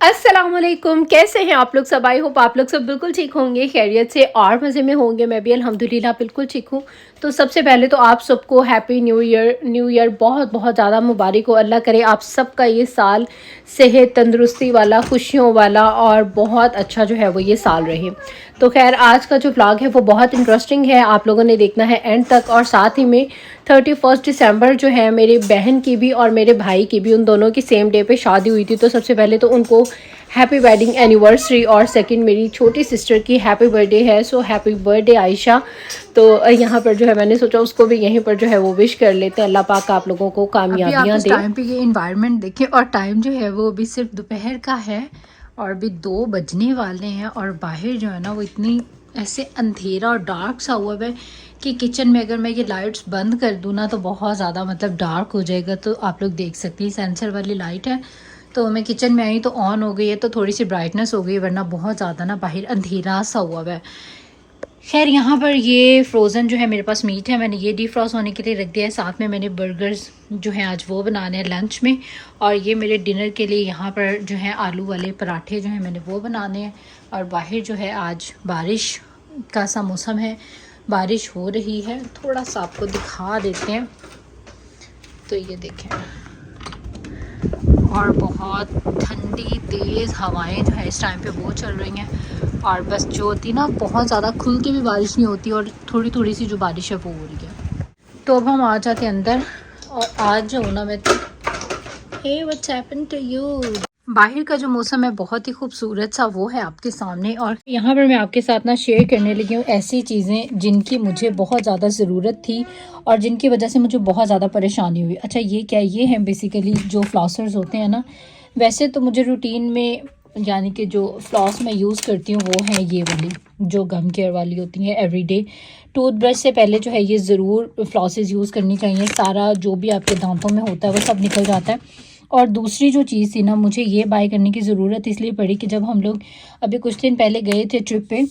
अस्सलामुअलैकुम, कैसे हैं आप लोग सब। आई होप आप लोग सब बिल्कुल ठीक होंगे, खैरियत से और मज़े में होंगे। मैं भी अल्हम्दुलिल्लाह बिल्कुल ठीक हूँ। तो सबसे पहले तो आप सबको हैप्पी न्यू ईयर बहुत बहुत ज़्यादा मुबारक हो। अल्लाह करे आप सबका ये साल सेहत तंदुरुस्ती वाला, खुशियों वाला और बहुत अच्छा जो है वो ये साल रहे। तो खैर आज का जो व्लॉग है वो बहुत इंटरेस्टिंग है, आप लोगों ने देखना है एंड तक। और साथ ही में 31 दिसंबर जो है मेरी बहन की भी और मेरे भाई की भी, उन दोनों की सेम डे पे शादी हुई थी। तो सबसे पहले तो उनको हैप्पी वेडिंग एनिवर्सरी, और सेकंड मेरी छोटी सिस्टर की हैप्पी बर्थडे है। So happy birthday Ayesha. तो यहाँ पर जो है मैंने सोचा उसको भी यहीं पर जो है वो विश कर लेते हैं। अल्लाह पाक आप लोगों को अभी आप कामयाबियाँ इस दे। टाइम पे ये इन्वायरमेंट देखें और टाइम जो है वो अभी सिर्फ दोपहर का है और अभी 2 बजने वाले हैं और बाहर जो है ना वो इतनी ऐसे अंधेरा और डार्क सा हुआ है कि किचन में अगर मैं ये लाइट्स बंद कर दूँ ना तो बहुत ज़्यादा मतलब डार्क हो जाएगा। तो आप लोग देख सकते हैं सेंसर वाली लाइट है, तो मैं किचन में आई तो ऑन हो गई है, तो थोड़ी सी ब्राइटनेस हो गई, वरना बहुत ज़्यादा ना बाहर अंधेरा सा हुआ है। खैर यहाँ पर ये फ्रोज़न जो है मेरे पास मीट है, मैंने ये डीफ्रॉस्ट होने के लिए रख दिया है। साथ में मैंने बर्गर्स जो हैं आज वो बनाने हैं लंच में, और ये मेरे डिनर के लिए यहाँ पर जो है आलू वाले पराठे जो हैं मैंने वो बनाने हैं। और बाहर जो है आज बारिश का सा मौसम है, बारिश हो रही है। थोड़ा सा आपको दिखा देते हैं, तो ये देखें, और बहुत ठंडी तेज़ हवाएं जो है इस टाइम पे वो चल रही हैं। और बस जो होती ना बहुत ज़्यादा खुल के भी बारिश नहीं होती, और थोड़ी थोड़ी सी जो बारिश है वो हो रही है। तो अब हम आ जाते हैं अंदर, और आज जो होना मैं तो hey what's happened to you. बाहर का जो मौसम है बहुत ही खूबसूरत सा वो है आपके सामने, और यहाँ पर मैं आपके साथ ना शेयर करने लगी हूँ ऐसी चीज़ें जिनकी मुझे बहुत ज़्यादा ज़रूरत थी और जिनकी वजह से मुझे बहुत ज़्यादा परेशानी हुई। अच्छा ये क्या, ये है बेसिकली जो फ्लॉसर्स होते हैं ना। वैसे तो मुझे रूटीन में यानी कि जो फ्लॉस मैं यूज़ करती हूँ वो है ये वाली जो गम केयर वाली होती है एवरीडे। टूथब्रश से पहले जो है ये ज़रूर फ्लॉसेस यूज़ करनी चाहिए, सारा जो भी आपके दांतों में होता है वो सब निकल जाता है। और दूसरी जो चीज़ थी ना, मुझे ये बाय करने की ज़रूरत इसलिए पड़ी कि जब हम लोग अभी कुछ दिन पहले गए थे ट्रिप पे,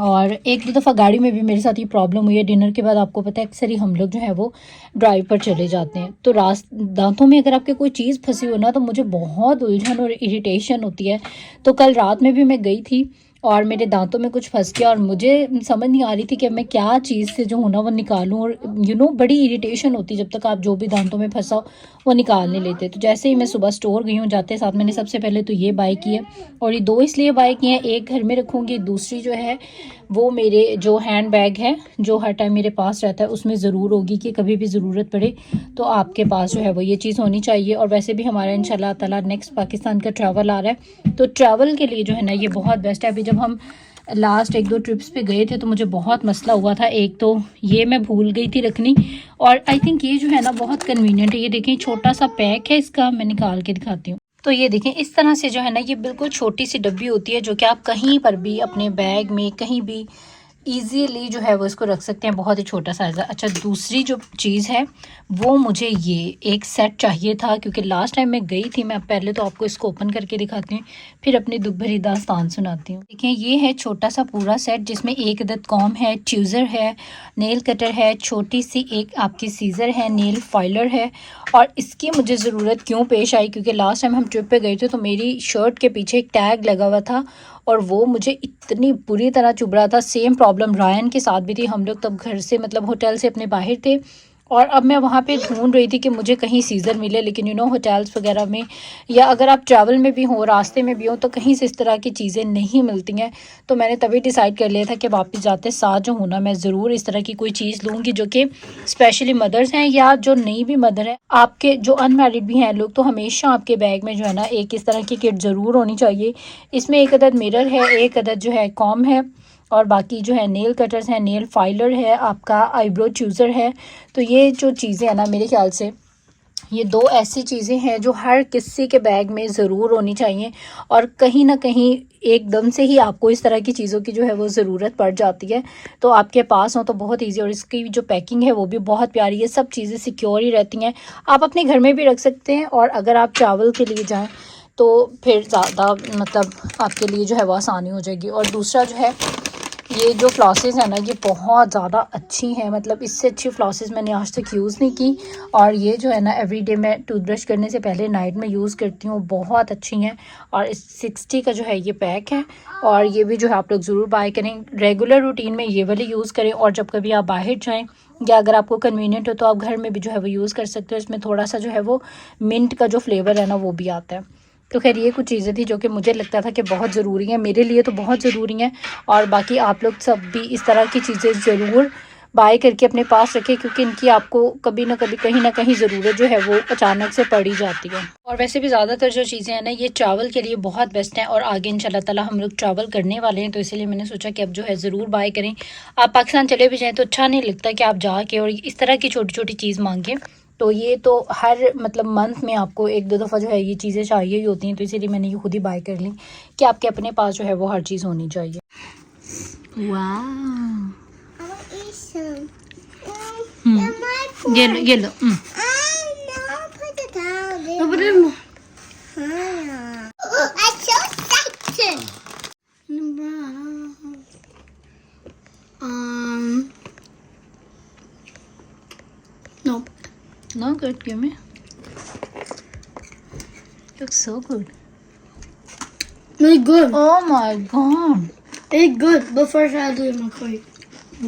और एक दो दफ़ा गाड़ी में भी मेरे साथ ये प्रॉब्लम हुई है। डिनर के बाद आपको पता है अक्सर ही हम लोग जो है वो ड्राइव पर चले जाते हैं, तो दांतों में अगर आपके कोई चीज़ फंसी हो ना तो मुझे बहुत उलझन और इरिटेशन होती है। तो कल रात में भी मैं गई थी और मेरे दांतों में कुछ फंस गया, और मुझे समझ नहीं आ रही थी कि मैं क्या चीज़ से जो हूँ ना वो निकालूं। और बड़ी इरिटेशन होती है जब तक आप जो भी दांतों में फंसा हो वो निकाल नहीं लेते। तो जैसे ही मैं सुबह स्टोर गई हूँ, जाते साथ मैंने सबसे पहले तो ये बाय किया, और ये 2 इसलिए बाय किए हैं, एक घर में रखूँगी, दूसरी जो है वो मेरे जो हैंड बैग है जो हर टाइम मेरे पास रहता है उसमें ज़रूर होगी कि कभी भी ज़रूरत पड़े तो आपके पास जो है वो ये चीज़ होनी चाहिए। और वैसे भी हमारा इंशाल्लाह ताला नेक्स्ट पाकिस्तान का ट्रैवल आ रहा है, तो ट्रैवल के लिए जो है ना ये बहुत बेस्ट है। अभी जब हम लास्ट 1-2 ट्रिप्स पे गए थे तो मुझे बहुत मसला हुआ था। एक तो ये मैं भूल गई थी रखनी, और आई थिंक ये जो है ना बहुत कन्वीनियंट है। ये देखें छोटा सा पैक है इसका, मैं निकाल के दिखाती हूँ। तो ये देखें इस तरह से जो है ना ये बिल्कुल छोटी सी डब्बी होती है जो कि आप कहीं पर भी अपने बैग में कहीं भी इजीली जो है वो इसको रख सकते हैं, बहुत ही छोटा साइज़ है। अच्छा दूसरी जो चीज़ है वो मुझे ये एक सेट चाहिए था, क्योंकि लास्ट टाइम मैं गई थी, मैं पहले तो आपको इसको ओपन करके दिखाती हूँ फिर अपनी दुख भरी दास्तान सुनाती हूँ। देखिए ये है छोटा सा पूरा सेट जिसमें एक अदद कॉम है, ट्यूज़र है, नेल कटर है, छोटी सी एक आपकी सीज़र है, नेल फाइलर है। और इसकी मुझे ज़रूरत क्यों पेश आई, क्योंकि लास्ट टाइम हम ट्रिप पे गए थे तो मेरी शर्ट के पीछे एक टैग लगा हुआ था और वो मुझे इतनी बुरी तरह चुभ रहा था। सेम प्रॉब्लम रायन के साथ भी थी, हम लोग तब घर से मतलब होटल से अपने बाहर थे, और अब मैं वहाँ पे ढूंढ रही थी कि मुझे कहीं सीज़र मिले, लेकिन होटल्स वगैरह में या अगर आप ट्रैवल में भी हो, रास्ते में भी हो, तो कहीं से इस तरह की चीज़ें नहीं मिलती हैं। तो मैंने तभी डिसाइड कर लिया था कि वापस जाते साथ जो हूँ ना मैं ज़रूर इस तरह की कोई चीज़ लूँगी जो कि स्पेशली मदर्स हैं या जो नई भी मदर है, आपके जो अनमैरिड भी हैं लोग, तो हमेशा आपके बैग में जो है ना एक इस तरह की किट ज़रूर होनी चाहिए। इसमें एक अदद मिरर है, एक अदद जो है कॉम है, और बाकी जो है नेल कटर्स हैं, नेल फाइलर है, आपका आईब्रो चूज़र है। तो ये जो चीज़ें हैं ना मेरे ख्याल से ये 2 ऐसी चीज़ें हैं जो हर किसी के बैग में ज़रूर होनी चाहिए, और कहीं ना कहीं एकदम से ही आपको इस तरह की चीज़ों की जो है वो ज़रूरत पड़ जाती है, तो आपके पास हो तो बहुत ईजी। और इसकी जो पैकिंग है वो भी बहुत प्यारी है, सब चीज़ें सिक्योर ही रहती हैं, आप अपने घर में भी रख सकते हैं, और अगर आप ट्रैवल के लिए जाएँ तो फिर ज़्यादा मतलब आपके लिए जो है वो आसानी हो जाएगी। और दूसरा जो है ये जो फ्लॉसेस है ना ये बहुत ज़्यादा अच्छी हैं, मतलब इससे अच्छी फ्लॉसेस मैंने आज तक यूज़ नहीं की। और ये जो है ना एवरीडे मैं टूथब्रश करने से पहले नाइट में यूज़ करती हूँ, बहुत अच्छी हैं। और इस 60 का जो है ये पैक है, और ये भी जो है आप लोग ज़रूर बाय करें। रेगुलर रूटीन में ये वाली यूज़ करें, और जब कभी आप बाहर जाएँ या अगर आपको कन्वीनियंट हो तो आप घर में भी जो है वो यूज़ कर सकते हो। इसमें थोड़ा सा जो है वो मिंट का जो फ्लेवर है ना वो भी आता है। तो खैर ये कुछ चीज़ें थी जो कि मुझे लगता था कि बहुत ज़रूरी हैं, मेरे लिए तो बहुत ज़रूरी हैं। और बाकी आप लोग सब भी इस तरह की चीज़ें ज़रूर बाय करके अपने पास रखें, क्योंकि इनकी आपको कभी ना कभी कहीं ना कहीं ज़रूरत जो है वो अचानक से पड़ ही जाती है। और वैसे भी ज़्यादातर जो चीज़ें हैं ना ये ट्रैवल के लिए बहुत बेस्ट हैं, और आगे इंशाल्लाह ताला हम लोग ट्रैवल करने वाले हैं, तो इसलिए मैंने सोचा कि अब जो है ज़रूर बाय करें। आप पाकिस्तान चले भी जाएँ तो अच्छा नहीं लगता कि आप जाके और इस तरह की छोटी छोटी चीज़ मांगें। तो ये तो हर मतलब मंथ में आपको एक दो दफ़ा जो है ये चीज़ें चाहिए ही होती हैं, तो इसीलिए मैंने ये खुद ही बाय कर ली कि आपके अपने पास जो है वो हर चीज़ होनी चाहिए। वाह, ये लो No good, give me. Looks so good. Really good. Oh my god. It's good, but first I'll do my cake.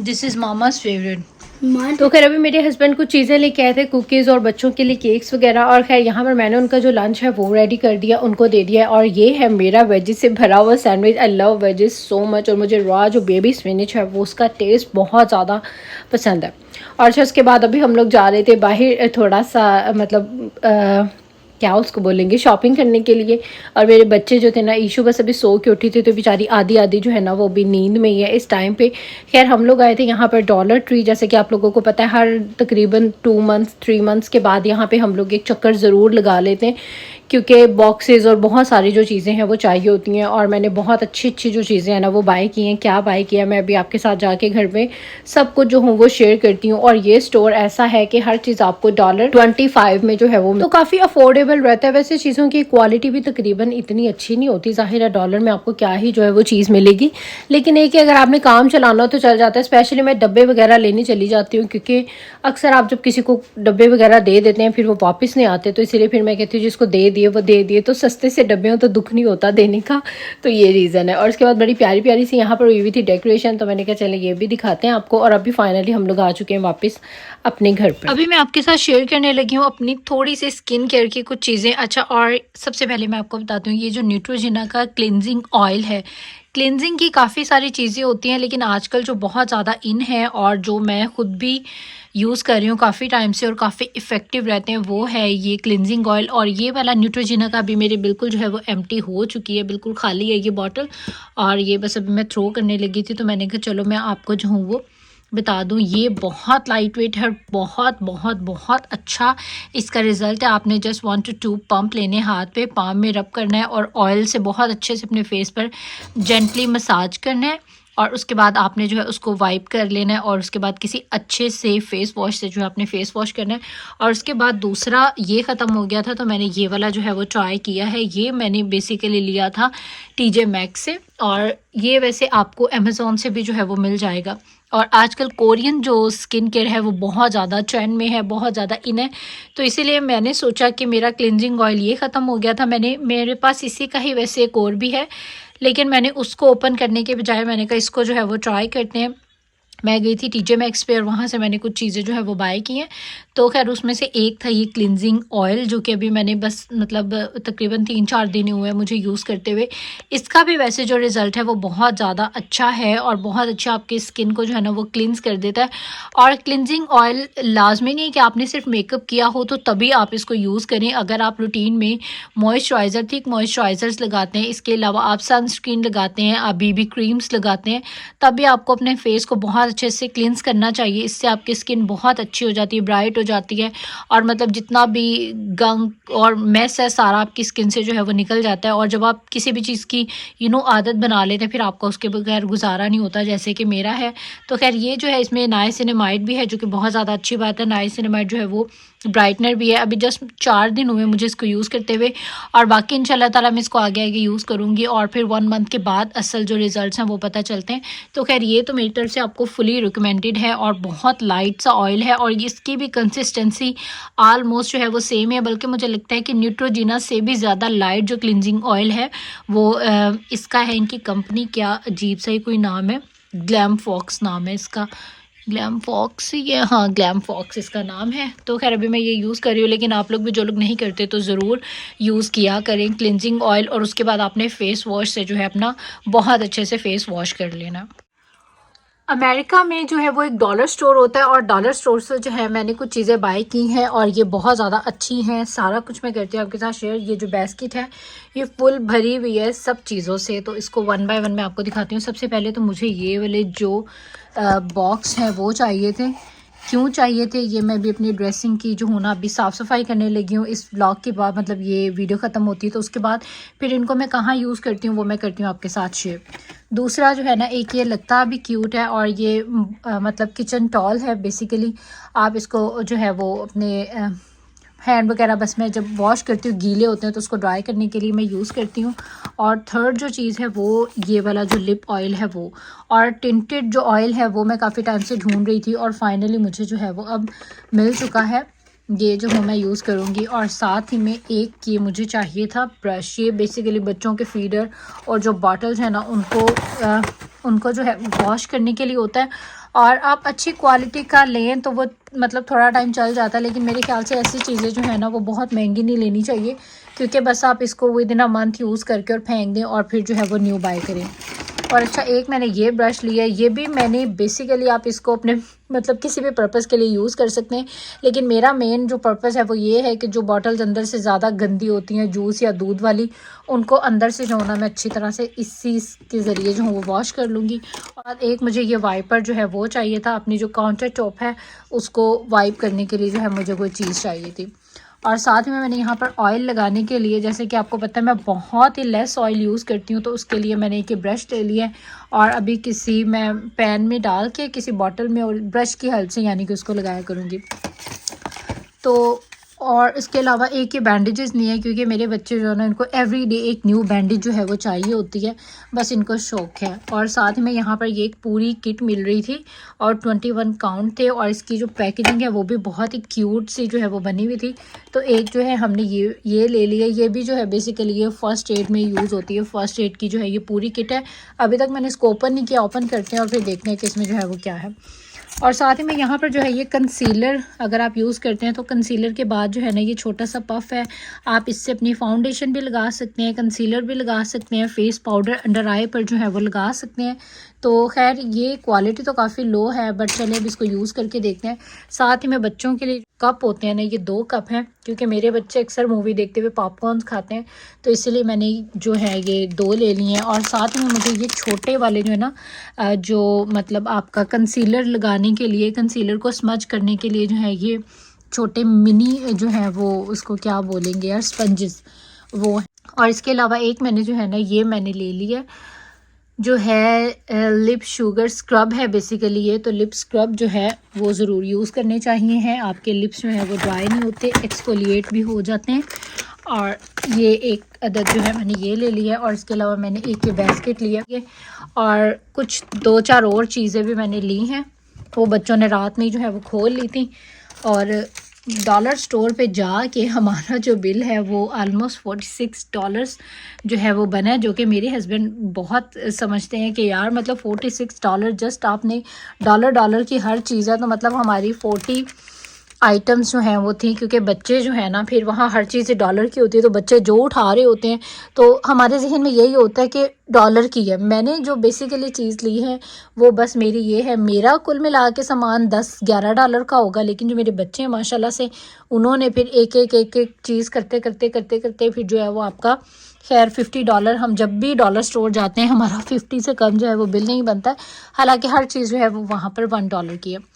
This is Mama's favorite. Mine. तो खैर अभी मेरे हस्बैंड कुछ चीज़ें लेके आए थे, कुकीज़ और बच्चों के लिए केक्स वगैरह। और खैर यहाँ पर मैंने उनका जो लंच है वो रेडी कर दिया, उनको दे दिया। और ये है मेरा वेजिस से भरा हुआ sandwich. I love veggies so much, और मुझे रॉ जो बेबी स्पिनच है वो उसका टेस्ट बहुत ज़्यादा पसंद है। और अच्छा उसके बाद अभी हम लोग जा रहे थे बाहर थोड़ा सा मतलब क्या उसको बोलेंगे शॉपिंग करने के लिए। और मेरे बच्चे जो थे ना, ईशू बस अभी सो के उठी थी, तो बेचारी आधी आधी जो है ना वो भी नींद में ही है इस टाइम पे। खैर हम लोग आए थे यहाँ पर डॉलर ट्री, जैसे कि आप लोगों को पता है हर तकरीबन 2 मंथ्स 3 मंथ्स के बाद यहाँ पे हम लोग एक चक्कर ज़रूर लगा लेते हैं, क्योंकि बॉक्सेस और बहुत सारी जो चीज़ें हैं वो चाहिए होती हैं। और मैंने बहुत अच्छी अच्छी जो चीज़ें हैं ना वो बाय की हैं। क्या बाय किया मैं अभी आपके साथ जाके घर में सब कुछ जो हूँ वो शेयर करती हूँ। और ये स्टोर ऐसा है कि हर चीज़ आपको $25 में जो है वो तो काफ़ी अफोर्डेबल रहता है। वैसे चीज़ों की क्वालिटी भी तकरीबन इतनी अच्छी नहीं होती, ज़ाहिर है डॉलर में आपको क्या ही जो है वो चीज़ मिलेगी, लेकिन एक कि अगर आपने काम चलाना हो तो चल जाता है। स्पेशली मैं डब्बे वगैरह लेने चली जाती हूँ, क्योंकि अक्सर आप जब किसी को डब्बे वगैरह दे देते हैं फिर वो वापस नहीं आते, तो इसीलिए फिर मैं कहती हूँ जिसको दे दिए वो दे दिए, तो सस्ते से डब्बे हो तो दुख नहीं होता देने का, तो ये रीज़न है। और उसके बाद बड़ी प्यारी प्यारी सी यहाँ पर हुई हुई थी डेकोरेशन, तो मैंने कहा चले ये भी दिखाते हैं आपको। और अभी फाइनली हम लोग आ चुके हैं वापस अपने घर पर। अभी मैं आपके साथ शेयर करने लगी हूँ अपनी थोड़ी सी स्किन केयर की कुछ चीज़ें। अच्छा, और सबसे पहले मैं आपको बताती हूँ ये जो न्यूट्रोजिना का क्लिनजिंग ऑयल है, क्लिनजिंग की काफ़ी सारी चीज़ें होती हैं, लेकिन आजकल जो बहुत ज़्यादा इन है और जो मैं खुद भी यूज़ कर रही हूँ काफ़ी टाइम से और काफ़ी इफ़ेक्टिव रहते हैं, वो है ये क्लिनजिंग ऑयल। और ये वाला न्यूट्रोजिना का भी मेरे बिल्कुल जो है वो एम्प्टी हो चुकी है, बिल्कुल खाली है ये बॉटल। और ये बस अभी मैं थ्रो करने लगी थी, तो मैंने कहा चलो मैं आपको जो हूँ वो बता दूं। ये बहुत लाइट वेट है, बहुत बहुत बहुत अच्छा इसका रिज़ल्ट है। आपने जस्ट 1 to 2 पंप लेने हाथ पे, पाम में रब करना है और ऑयल से बहुत अच्छे से अपने फेस पर जेंटली मसाज करना है। और उसके बाद आपने जो है उसको वाइप कर लेना है, और उसके बाद किसी अच्छे से फेस वॉश से जो है अपने फेस वॉश करना है। और उसके बाद दूसरा ये ख़त्म हो गया था, तो मैंने ये वाला जो है वो ट्राई किया है। ये मैंने बेसिकली लिया था TJ Maxx से, और ये वैसे आपको अमेज़ॉन से भी जो है वो मिल जाएगा। और आजकल कोरियन जो स्किन केयर है वो बहुत ज़्यादा ट्रेंड में है, बहुत ज़्यादा इन है, तो इसीलिए मैंने सोचा कि मेरा क्लिनजिंग ऑयल ये ख़त्म हो गया था। मेरे पास इसी का ही वैसे एक और भी है, लेकिन मैंने उसको ओपन करने के बजाय मैंने कहा इसको जो है वो ट्राई करते हैं। मैं गई थी TJ Maxx पे और वहाँ से मैंने कुछ चीज़ें जो है वो बाय की हैं। तो खैर उसमें से एक था ये क्लिनजिंग ऑयल, जो कि अभी मैंने बस मतलब तकरीबन 3-4 दिन हुए हैं मुझे यूज़ करते हुए। इसका भी वैसे जो रिज़ल्ट है वो बहुत ज़्यादा अच्छा है और बहुत अच्छा आपकी स्किन को जो है ना वो क्लिनज़ कर देता है। और क्लिनजिंग ऑयल लाजमी नहीं कि आपने सिर्फ मेकअप किया हो तो तभी आप इसको यूज़ करें। अगर आप रूटीन में मॉइस्चराइज़र, थिक मॉइस्चराइज़र्स लगाते हैं, इसके अलावा आप सनस्क्रीन लगाते हैं, आप BB क्रीम्स लगाते हैं, तभी आपको अपने फेस को बहुत अच्छे से क्लिनस करना चाहिए। इससे आपकी स्किन बहुत अच्छी हो जाती है, ब्राइट हो जाती है, और मतलब जितना भी गंक और मेस है सारा आपकी स्किन से जो है वो निकल जाता है। और जब आप किसी भी चीज़ की आदत बना लेते हैं फिर आपका उसके बगैर गुजारा नहीं होता, जैसे कि मेरा है। तो खैर ये जो है इसमें नाइसिनामाइड भी है, जो कि बहुत ज़्यादा अच्छी बात है। नाइसिनामाइड जो है वो ब्राइटनर भी है। अभी जस्ट 4 दिन हुए मुझे इसको यूज़ करते हुए, और बाकी इंशाल्लाह ताला मैं इसको आगे आगे यूज़ करूँगी और फिर 1 मंथ के बाद असल जो रिज़ल्ट्स हैं वो पता चलते हैं। तो खैर ये तो मेरी तरफ से आपको फुली रिकमेंडेड है और बहुत लाइट सा ऑयल है, और इसकी भी कंसिस्टेंसी आलमोस्ट जो है वो सेम है, बल्कि मुझे लगता है कि न्यूट्रोजीना से भी ज़्यादा लाइट जो क्लिनजिंग ऑयल है वो इसका है। इनकी कंपनी क्या अजीब सा ही कोई नाम है, ग्लैम फॉक्स नाम है इसका, ग्लैम फॉक्स ये, हाँ ग्लैम फॉक्स इसका नाम है। तो खैर अभी मैं ये यूज़ कर रही हूँ, लेकिन आप लोग भी जो लोग नहीं करते तो ज़रूर यूज़ किया करें क्लिनजिंग ऑयल, और उसके बाद आपने फेस वॉश से जो है अपना बहुत अच्छे से फेस वॉश कर लेना। अमेरिका में जो है वो एक डॉलर स्टोर होता है, और डॉलर स्टोर से जो है मैंने कुछ चीज़ें बाय की हैं और ये बहुत ज़्यादा अच्छी हैं। सारा कुछ मैं करती हूँ आपके साथ शेयर। ये जो बास्केट है ये फुल भरी हुई है सब चीज़ों से, तो इसको 1 बाय 1 मैं आपको दिखाती हूँ। सबसे पहले तो मुझे ये वाले जो बॉक्स हैं वो चाहिए थे। क्यों चाहिए थे, ये मैं भी अपनी ड्रेसिंग की जो हूँ ना अभी साफ़ सफाई करने लगी हूँ इस व्लॉग के बाद, मतलब ये वीडियो ख़त्म होती है तो उसके बाद फिर इनको मैं कहाँ यूज़ करती हूँ वो मैं करती हूँ आपके साथ शेयर। दूसरा जो है ना, एक ये लगता भी क्यूट है, और ये मतलब किचन टॉल है बेसिकली। आप इसको जो है वो अपने हैंड वगैरह बस मैं जब वॉश करती हूँ गीले होते हैं तो उसको ड्राई करने के लिए मैं यूज़ करती हूँ। और थर्ड जो चीज़ है वो ये वाला जो लिप ऑयल है वो, और टिंटेड जो ऑयल है वो मैं काफ़ी टाइम से ढूंढ रही थी और फाइनली मुझे जो है वो अब मिल चुका है। ये जो मैं यूज़ करूँगी, और साथ ही में एक ये मुझे चाहिए था ब्रश। ये बेसिकली बच्चों के फीडर और जो बॉटल्स हैं ना उनको जो है वॉश करने के लिए होता है, और आप अच्छी क्वालिटी का लें तो वो मतलब थोड़ा टाइम चल जाता है, लेकिन मेरे ख्याल से ऐसी चीज़ें जो है ना वो बहुत महंगी नहीं लेनी चाहिए, क्योंकि बस आप इसको with in a month use करके और फेंक दें और फिर जो है वो न्यू बाय करें। और अच्छा, एक मैंने ये ब्रश लिया है, ये भी मैंने बेसिकली आप इसको अपने मतलब किसी भी पर्पज़ के लिए यूज़ कर सकते हैं, लेकिन मेरा मेन जो पर्पज़ है वो ये है कि जो बॉटल्स अंदर से ज़्यादा गंदी होती हैं जूस या दूध वाली, उनको अंदर से जो होना मैं अच्छी तरह से इसी के ज़रिए जो हूँ वो वॉश कर लूँगी। और एक मुझे ये वाइपर जो है वो चाहिए था, अपनी जो काउंटर टॉप है उसको वाइप करने के लिए जो है मुझे कोई चीज़ चाहिए थी। और साथ में मैंने यहाँ पर ऑयल लगाने के लिए, जैसे कि आपको पता है मैं बहुत ही लेस ऑयल यूज़ करती हूँ, तो उसके लिए मैंने एक ब्रश ले लिया है और अभी किसी मैं पैन में डाल के किसी बॉटल में और ब्रश की हेल्प से यानी कि उसको लगाया करूँगी। तो और इसके अलावा एक ये बैंडेजेस नहीं है, क्योंकि मेरे बच्चे जो है ना इनको एवरीडे एक न्यू बैंडेज जो है वो चाहिए होती है, बस इनको शौक है। और साथ में यहाँ पर ये एक पूरी किट मिल रही थी और 21 काउंट थे, और इसकी जो पैकेजिंग है वो भी बहुत ही क्यूट सी जो है वो बनी हुई थी। तो एक जो है हमने ये ले लिया। ये भी जो है बेसिकली ये फर्स्ट एड में यूज़ होती है, फर्स्ट एड की जो है ये पूरी किट है। अभी तक मैंने इसको ओपन नहीं किया, ओपन करते हैं और फिर देखते हैं कि इसमें जो है वो क्या है। और साथ ही में यहाँ पर जो है ये कंसीलर अगर आप यूज़ करते हैं तो कंसीलर के बाद जो है ना ये छोटा सा पफ है, आप इससे अपनी फाउंडेशन भी लगा सकते हैं, कंसीलर भी लगा सकते हैं, फेस पाउडर अंडर आई पर जो है वो लगा सकते हैं। तो खैर ये क्वालिटी तो काफ़ी लो है, बट चलिए अब इसको यूज़ करके देखते हैं। साथ ही में बच्चों के लिए कप होते हैं ना, ये 2 कप हैं, क्योंकि मेरे बच्चे अक्सर मूवी देखते हुए पॉपकॉर्न्स खाते हैं, तो इसलिए मैंने जो है ये 2 ले लिए हैं। और साथ में मुझे ये छोटे वाले जो है ना जो मतलब आपका कंसीलर लगाने के लिए, कंसीलर को स्मज करने के लिए जो है ये छोटे मिनी जो है वो उसको क्या बोलेंगे यार, स्पंजेस वो। और इसके अलावा एक मैंने जो है ना ये मैंने ले लिया जो है लिप शुगर स्क्रब है बेसिकली ये। तो लिप स्क्रब जो है वो ज़रूर यूज़ करने चाहिए हैं, आपके लिप्स जो है वो ड्राई नहीं होते, एक्सफोलिएट भी हो जाते हैं। और ये एक अदद जो है मैंने ये ले लिया, और इसके अलावा मैंने एक ये बास्केट लिया है, और कुछ 2-4 और चीज़ें भी मैंने ली हैं, वो बच्चों ने रात में जो है वो खोल ली थी। और डॉलर स्टोर पे जाके हमारा जो बिल है वो ऑलमोस्ट $46 जो है वो बना है, जो कि मेरे हस्बैंड बहुत समझते हैं कि यार मतलब $46 जस्ट आपने डॉलर की हर चीज़ है, तो मतलब हमारी 40 आइटम्स जो हैं वो थी, क्योंकि बच्चे जो है ना फिर वहाँ हर चीज़ डॉलर की होती है, तो बच्चे जो उठा रहे होते हैं तो हमारे जहन में यही होता है कि डॉलर की है। मैंने जो बेसिकली चीज़ ली है वो बस मेरी ये है, मेरा कुल मिला के सामान $10-11 का होगा, लेकिन जो मेरे बच्चे हैं माशाल्लाह से उन्होंने फिर एक चीज़ करते फिर जो है वो आपका खैर $50। हम जब भी डॉलर स्टोर जाते हैं हमारा 50 से कम जो है वो बिल नहीं बनता है, हालांकि हर चीज़ जो है वो वहाँ पर $1 की है।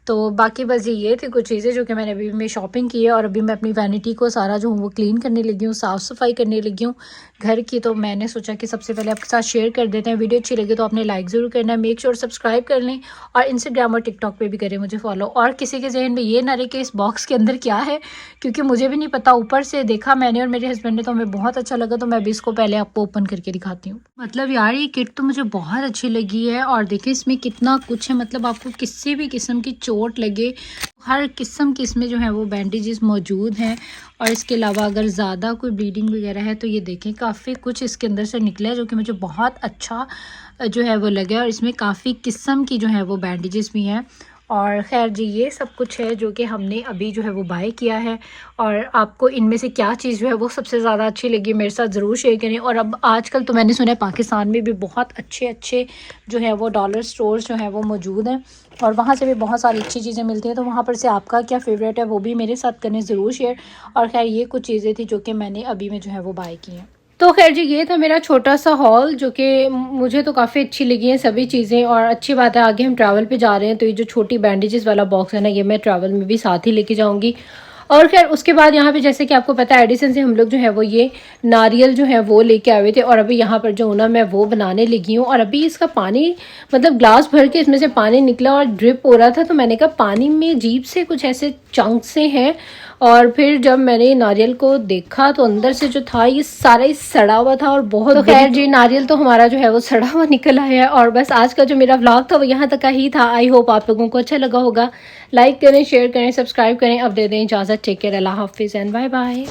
तो बाकी बस ये थी कुछ चीज़ें जो कि मैंने अभी में शॉपिंग की है, और अभी मैं अपनी वैनिटी को सारा जो हूँ वो क्लीन करने लगी हूँ, साफ़ सफाई करने लगी हूँ। घर की, तो मैंने सोचा कि सबसे पहले आपके साथ शेयर कर देते हैं। वीडियो अच्छी लगे तो आपने लाइक ज़रूर करना है, मेक श्योर सब्सक्राइब कर लें और इंस्टाग्राम और टिकटॉक पे भी करें मुझे फॉलो। और किसी के जहन में ये ना रहे कि इस बॉक्स के अंदर क्या है, क्योंकि मुझे भी नहीं पता। ऊपर से देखा मैंने और मेरे हस्बैंड ने, तो हमें बहुत अच्छा लगा, तो मैं भी इसको पहले आपको ओपन करके दिखाती हूँ। मतलब यार ये किट तो मुझे बहुत अच्छी लगी है। और देखिए इसमें कितना कुछ है, मतलब आपको किसी भी किस्म की चोट लगे हर किस्म की इसमें जो है वो बैंडेजेस मौजूद हैं। और इसके अलावा अगर ज़्यादा कोई ब्लीडिंग वगैरह है तो ये देखें काफ़ी कुछ इसके अंदर से निकला है, जो कि मुझे बहुत अच्छा जो है वो लगा। और इसमें काफ़ी किस्म की जो है वो बैंडेजेस भी हैं। और ख़ैर जी ये सब कुछ है जो कि हमने अभी जो है वो बाय किया है। और आपको इनमें से क्या चीज़ जो है वो सबसे ज़्यादा अच्छी लगी मेरे साथ ज़रूर शेयर करें। और अब आजकल तो मैंने सुना है पाकिस्तान में भी बहुत अच्छे अच्छे जो है वो डॉलर स्टोर्स जो हैं वो मौजूद हैं, और वहाँ से भी बहुत सारी अच्छी चीज़ें मिलती हैं। तो वहाँ पर से आपका क्या फ़ेवरेट है वो भी मेरे साथ करें ज़रूर शेयर। और ख़ैर ये कुछ चीज़ें थी जो कि मैंने अभी में जो है वो बाय की हैं। तो खैर जी ये था मेरा छोटा सा हॉल, जो कि मुझे तो काफ़ी अच्छी लगी हैं सभी चीज़ें। और अच्छी बात है आगे हम ट्रैवल पे जा रहे हैं तो ये जो छोटी बैंडेजेस वाला बॉक्स है ना, ये मैं ट्रैवल में भी साथ ही लेके जाऊंगी। और खैर उसके बाद यहाँ पे जैसे कि आपको पता है एडिसन से हम लोग जो है वो ये नारियल जो है वो लेके आए हुए थे। और अभी यहाँ पर जो हूँ ना मैं वो बनाने लगी हूँ। और अभी इसका पानी मतलब ग्लास भर के इसमें से पानी निकला और ड्रिप हो रहा था, तो मैंने कहा पानी में अजीब से कुछ ऐसे चंक से हैं। और फिर जब मैंने नारियल को देखा तो अंदर से जो था ये सारा ही सड़ा हुआ था और बहुत। तो खैर जी नारियल तो हमारा जो है वो सड़ा हुआ निकल आया है। और बस आज का जो मेरा व्लॉग था वो यहाँ तक का ही था। आई होप आप लोगों को अच्छा लगा होगा। लाइक करें, शेयर करें, सब्सक्राइब करें। अब दे दें इजाज़त। टेक केयर, अल्लाह हाफिज़ एंड बाय बाय।